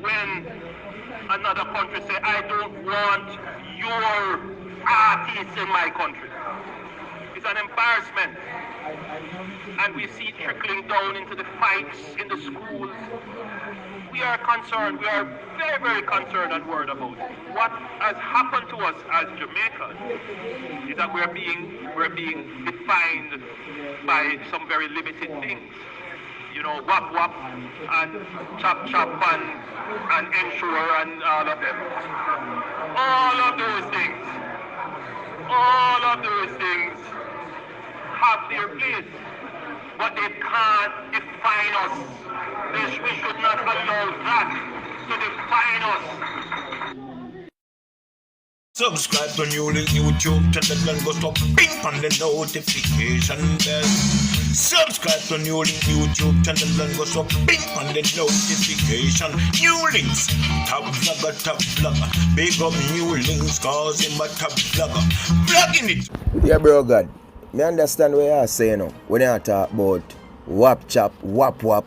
when another country say, I don't want your artists in my country. It's an embarrassment. And we see it trickling down into the fights in the schools. We are concerned, we are very, very concerned and worried about it. What has happened to us as Jamaicans is that we're being defined by some very limited things. You know, wap wap and chop chop and ensure and all of them. All of those things have their place, but they can't define us. We should not allow that to define us. Subscribe to NEWLINK YouTube channel and go stop ping on the notification bell. Subscribe to NEWLINK YouTube channel and go stop ping on the notification. NEWLINKs, top vlogger. Big up NEWLINKs cause him a top vlogger. Vlogging it. Yeah, bro, God. Me understand what you are saying now. When you talk about wap chop, wap wap,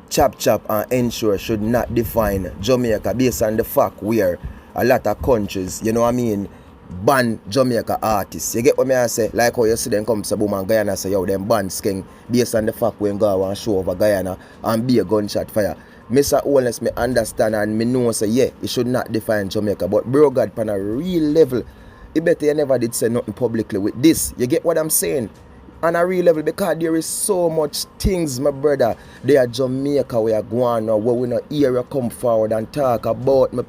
chop chop and ensure should not define Jamaica based on the fact where a lot of countries, you know what I mean, ban Jamaica artists. You get what I say? Like how you see them come to Boom and Guyana say, yo, them ban Skeng based on the fact when go and show over Guyana and be a gunshot fire. Mr. Owens, me understand and me know say, yeah, it should not define Jamaica. But bro, God, on a real level, it better you never did say nothing publicly with this. You get what I'm saying? On a real level, because there is so much things, my brother. They are Jamaica we are going now, where we not hear you come forward and talk about me.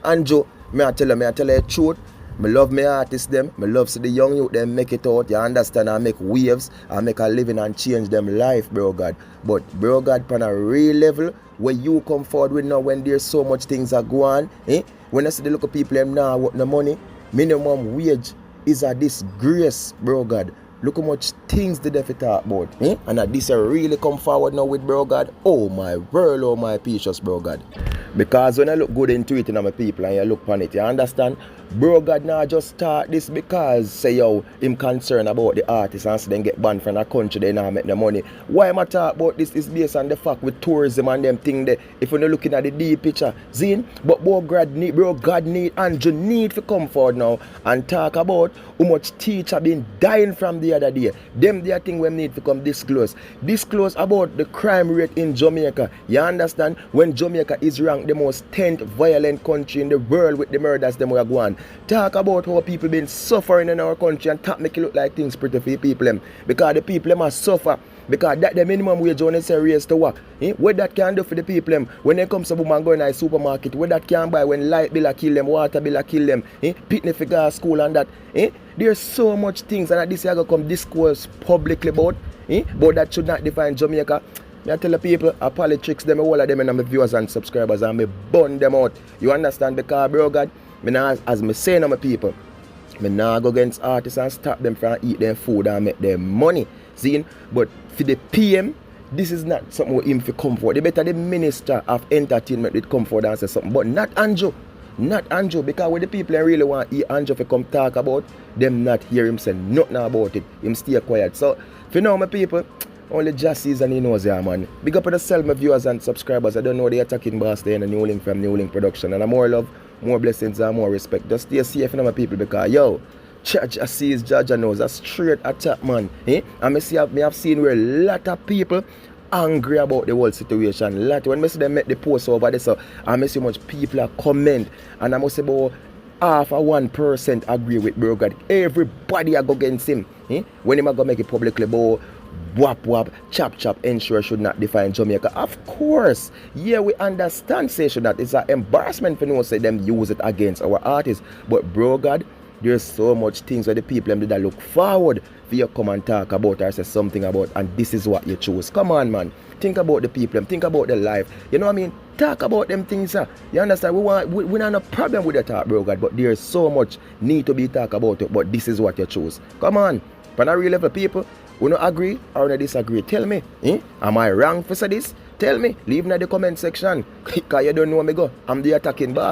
Anjo, I tell you the truth. I love my artists them. I love see the young youth them make it out. You understand? I make waves. I make a living and change them life, bro God. But bro God, on a real level, where you come forward with now when there's so much things are going on, when I see the local people them now work the money, minimum wage is a disgrace, bro God. Look how much things did they talk about. And that this really come forward now with bro God. Oh my world, oh my precious bro God. Because when I look good into it in my people and you look on it, you understand? Bro God now just start this because say yo, him concerned about the artists and so then get banned from the country, they now make the money. Why am I talk about this is based on the fact with tourism and them thing there. If you're not looking at the deep picture, Zine, but bro God need and you need to come forward now and talk about how much teacher been dying from the other day. Them the thing we need to come disclose. Disclose about the crime rate in Jamaica. You understand? When Jamaica is ranked the most 10th violent country in the world with the murders them we are going. Talk about how people been suffering in our country and make it look like things pretty for people them. Because the people must suffer. Because that the minimum wage on is a raise to work. What that can do for the people them when they come to Boom and go in a supermarket, what that can buy when light bill kill them, water bill kill them, picnic for gas school and that. There's so much things and this year go come discourse publicly about. But that should not define Jamaica. I tell the people, I politics them, all of them and my viewers and subscribers and me burn them out. You understand? Because bro God, me nah, as me say to my people, me nah go against artists and stop them from eat their food and make them money. See? But for the PM, this is not something with him for comfort. They better the minister of entertainment with comfort and say something. But not Anjo. Not Anjo. Because when the people really want to hear Anjo to come talk about, them not hear him say nothing about it. Him stay quiet. So, if you know my people, only just season he knows yeah, man. Big up to the self my viewers and subscribers. I don't know the attacking boss there in the NEWLINK from NEWLINK production. And more love, more blessings and more respect. Just stay safe, you know my people, because yo, Judge sees, Judge knows a straight attack, man. And me have seen where a lot of people angry about the whole situation. Lot when I see them make the post over this, so I see much people are comment, and I must say about half of 1% agree with bro God. Everybody are go against him. When him go make it publicly about wap wap, chop chop, ensure should not define Jamaica. Of course, yeah, we understand say should not. It's an embarrassment for no say them use it against our artists. But bro God, there's so much things where the people them that look forward for you come and talk about or say something about, and this is what you choose. Come on, man. Think about the people, think about their life. You know what I mean? Talk about them things, sir. You understand? We not no problem with the talk, bro God, but there's so much need to be talk about it, but this is what you choose. Come on. For a real level people, we don't agree or not disagree. Tell me, am I wrong for say this? Tell me. Leave in the comment section. Because you don't know me go. I'm the attacking boss.